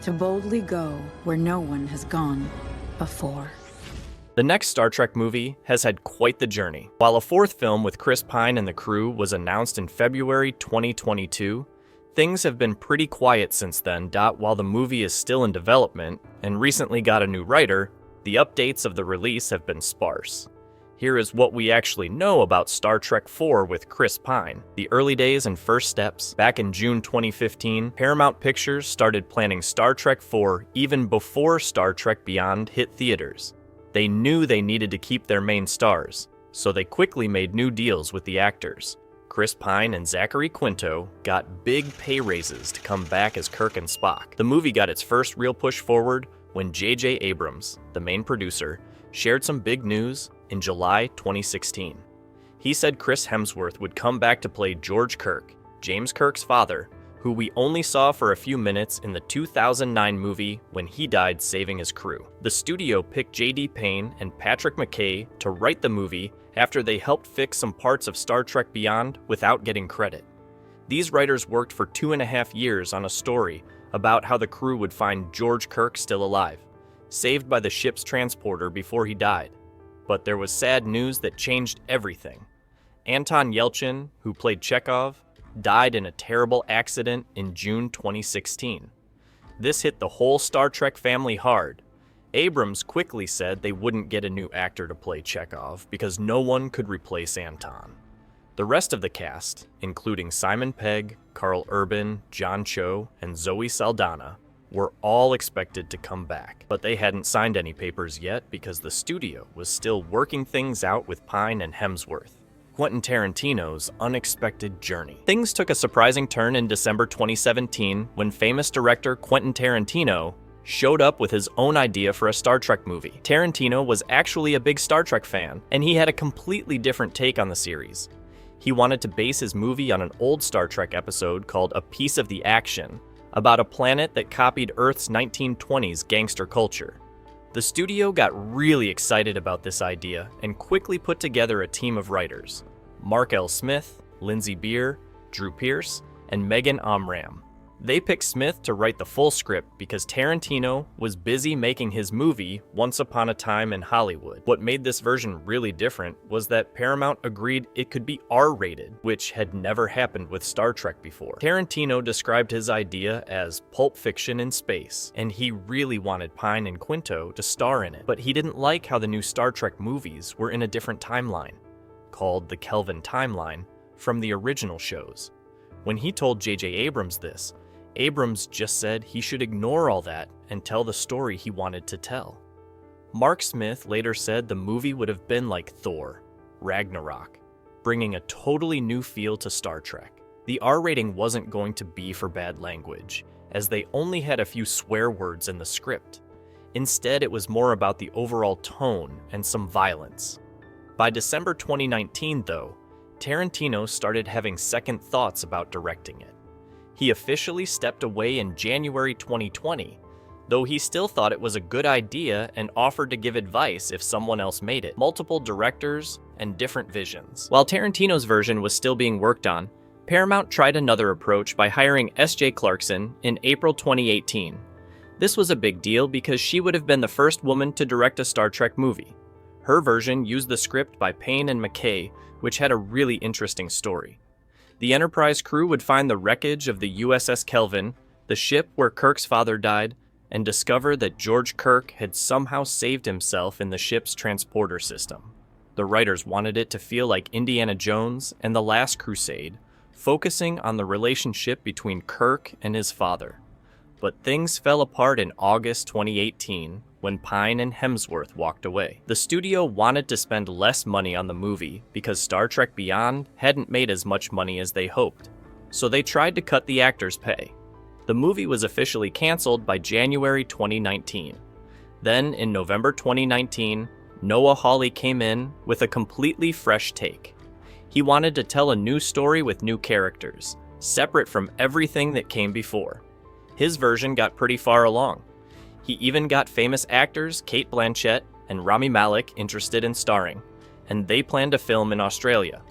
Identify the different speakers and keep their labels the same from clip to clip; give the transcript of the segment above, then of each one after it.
Speaker 1: to boldly go where no one has gone before.
Speaker 2: The next Star Trek movie has had quite the journey. While a fourth film with Chris Pine and the crew was announced in February 2022, things have been pretty quiet since then. While the movie is still in development and recently got a new writer, the updates of the release have been sparse. Here is what we actually know about Star Trek IV with Chris Pine. The early days and first steps. Back in June 2015, Paramount Pictures started planning Star Trek IV even before Star Trek Beyond hit theaters. They knew they needed to keep their main stars, so they quickly made new deals with the actors. Chris Pine and Zachary Quinto got big pay raises to come back as Kirk and Spock. The movie got its first real push forward when J.J. Abrams, the main producer, shared some big news in July 2016. He said Chris Hemsworth would come back to play George Kirk, James Kirk's father, who we only saw for a few minutes in the 2009 movie when he died saving his crew. The studio picked J.D. Payne and Patrick McKay to write the movie after they helped fix some parts of Star Trek Beyond without getting credit. These writers worked for 2.5 years on a story about how the crew would find George Kirk still alive, saved by the ship's transporter before he died. But there was sad news that changed everything. Anton Yelchin, who played Chekhov, died in a terrible accident in June 2016. This hit the whole Star Trek family hard. Abrams quickly said they wouldn't get a new actor to play Chekhov because no one could replace Anton. The rest of the cast, including Simon Pegg, Carl Urban, John Cho, and Zoe Saldana, were all expected to come back, but they hadn't signed any papers yet because the studio was still working things out with Pine and Hemsworth. Quentin Tarantino's unexpected journey. Things took a surprising turn in December 2017 when famous director Quentin Tarantino showed up with his own idea for a Star Trek movie. Tarantino was actually a big Star Trek fan, and he had a completely different take on the series. He wanted to base his movie on an old Star Trek episode called A Piece of the Action, about a planet that copied Earth's 1920s gangster culture. The studio got really excited about this idea and quickly put together a team of writers: Mark L. Smith, Lindsay Beer, Drew Pearce, and Megan Omram. They picked Smith to write the full script because Tarantino was busy making his movie Once Upon a Time in Hollywood. What made this version really different was that Paramount agreed it could be R-rated, which had never happened with Star Trek before. Tarantino described his idea as Pulp Fiction in space, and he really wanted Pine and Quinto to star in it. But he didn't like how the new Star Trek movies were in a different timeline, called the Kelvin Timeline, from the original shows. When he told J.J. Abrams this, Abrams just said he should ignore all that and tell the story he wanted to tell. Mark Smith later said the movie would have been like Thor, Ragnarok, bringing a totally new feel to Star Trek. The R rating wasn't going to be for bad language, as they only had a few swear words in the script. Instead, it was more about the overall tone and some violence. By December 2019, though, Tarantino started having second thoughts about directing it. He officially stepped away in January 2020, though he still thought it was a good idea and offered to give advice if someone else made it. Multiple directors and different visions. While Tarantino's version was still being worked on, Paramount tried another approach by hiring S.J. Clarkson in April 2018. This was a big deal because she would have been the first woman to direct a Star Trek movie. Her version used the script by Payne and McKay, which had a really interesting story. The Enterprise crew would find the wreckage of the USS Kelvin, the ship where Kirk's father died, and discover that George Kirk had somehow saved himself in the ship's transporter system. The writers wanted it to feel like Indiana Jones and The Last Crusade, focusing on the relationship between Kirk and his father. But things fell apart in August 2018 when Pine and Hemsworth walked away. The studio wanted to spend less money on the movie because Star Trek Beyond hadn't made as much money as they hoped, so they tried to cut the actors' pay. The movie was officially canceled by January 2019. Then, in November 2019, Noah Hawley came in with a completely fresh take. He wanted to tell a new story with new characters, separate from everything that came before. His version got pretty far along. He even got famous actors Cate Blanchett and Rami Malek interested in starring, and they planned to film in Australia.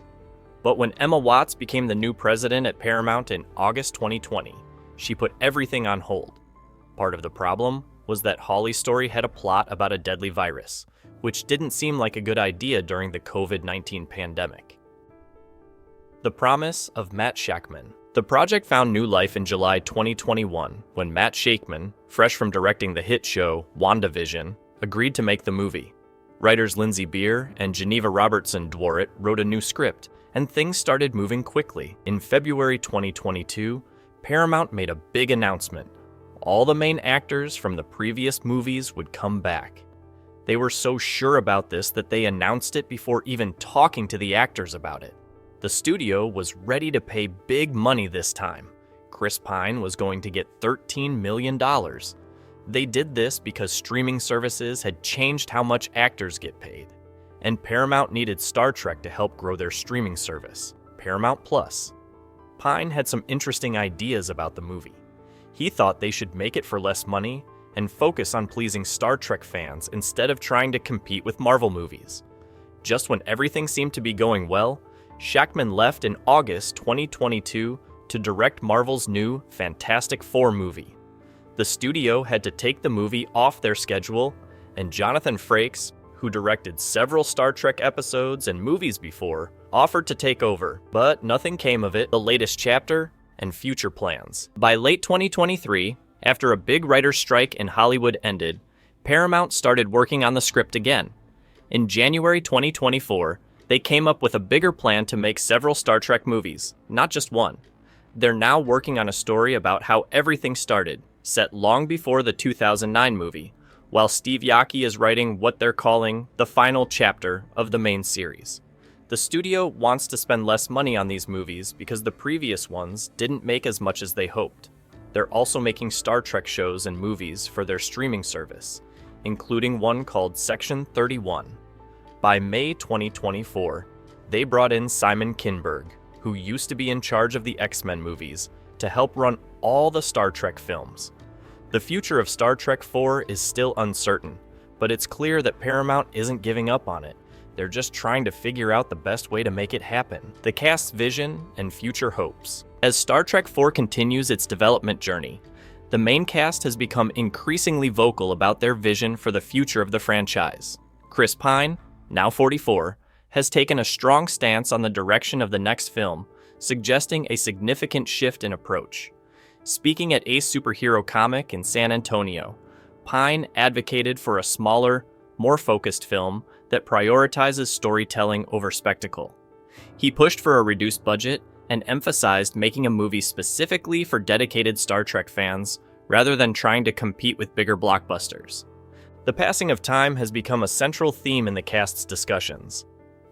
Speaker 2: But when Emma Watts became the new president at Paramount in August 2020, she put everything on hold. Part of the problem was that Hawley's story had a plot about a deadly virus, which didn't seem like a good idea during the COVID-19 pandemic. The promise of Matt Shakman. The project found new life in July 2021 when Matt Shakman, fresh from directing the hit show WandaVision, agreed to make the movie. Writers Lindsay Beer and Geneva Robertson Dworet wrote a new script, and things started moving quickly. In February 2022, Paramount made a big announcement. All the main actors from the previous movies would come back. They were so sure about this that they announced it before even talking to the actors about it. The studio was ready to pay big money this time. Chris Pine was going to get $13 million. They did this because streaming services had changed how much actors get paid, and Paramount needed Star Trek to help grow their streaming service, Paramount Plus. Pine had some interesting ideas about the movie. He thought they should make it for less money and focus on pleasing Star Trek fans instead of trying to compete with Marvel movies. Just when everything seemed to be going well, Shakman left in August 2022 to direct Marvel's new Fantastic Four movie. The studio had to take the movie off their schedule, and Jonathan Frakes, who directed several Star Trek episodes and movies before, offered to take over, but nothing came of it. The latest chapter and future plans. By late 2023, after a big writer's strike in Hollywood ended, Paramount started working on the script again. In January 2024, they came up with a bigger plan to make several Star Trek movies, not just one. They're now working on a story about how everything started, set long before the 2009 movie, while Steve Yockey is writing what they're calling the final chapter of the main series. The studio wants to spend less money on these movies because the previous ones didn't make as much as they hoped. They're also making Star Trek shows and movies for their streaming service, including one called Section 31. By May 2024, they brought in Simon Kinberg, who used to be in charge of the X-Men movies, to help run all the Star Trek films. The future of Star Trek 4 is still uncertain, but it's clear that Paramount isn't giving up on it. They're just trying to figure out the best way to make it happen. The cast's vision and future hopes. As Star Trek 4 continues its development journey, the main cast has become increasingly vocal about their vision for the future of the franchise. Chris Pine, now 44, has taken a strong stance on the direction of the next film, suggesting a significant shift in approach. Speaking at Ace Superhero Comic in San Antonio, Pine advocated for a smaller, more focused film that prioritizes storytelling over spectacle. He pushed for a reduced budget and emphasized making a movie specifically for dedicated Star Trek fans rather than trying to compete with bigger blockbusters. The passing of time has become a central theme in the cast's discussions.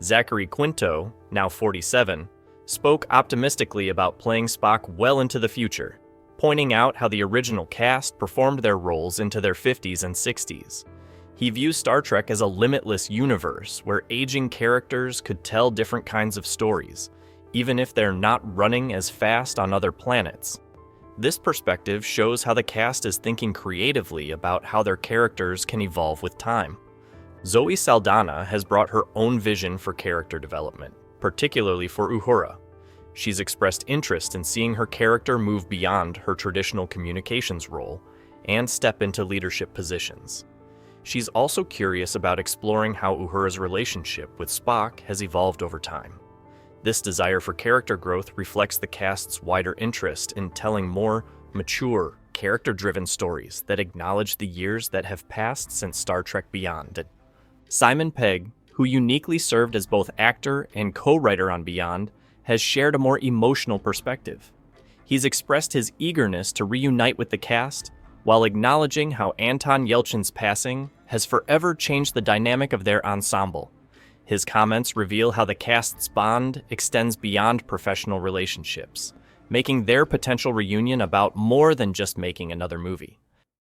Speaker 2: Zachary Quinto, now 47, spoke optimistically about playing Spock well into the future, pointing out how the original cast performed their roles into their 50s and 60s. He views Star Trek as a limitless universe where aging characters could tell different kinds of stories, even if they're not running as fast on other planets. This perspective shows how the cast is thinking creatively about how their characters can evolve with time. Zoe Saldana has brought her own vision for character development, particularly for Uhura. She's expressed interest in seeing her character move beyond her traditional communications role and step into leadership positions. She's also curious about exploring how Uhura's relationship with Spock has evolved over time. This desire for character growth reflects the cast's wider interest in telling more mature, character-driven stories that acknowledge the years that have passed since Star Trek Beyond. Simon Pegg, who uniquely served as both actor and co-writer on Beyond, has shared a more emotional perspective. He's expressed his eagerness to reunite with the cast, while acknowledging how Anton Yelchin's passing has forever changed the dynamic of their ensemble. His comments reveal how the cast's bond extends beyond professional relationships, making their potential reunion about more than just making another movie.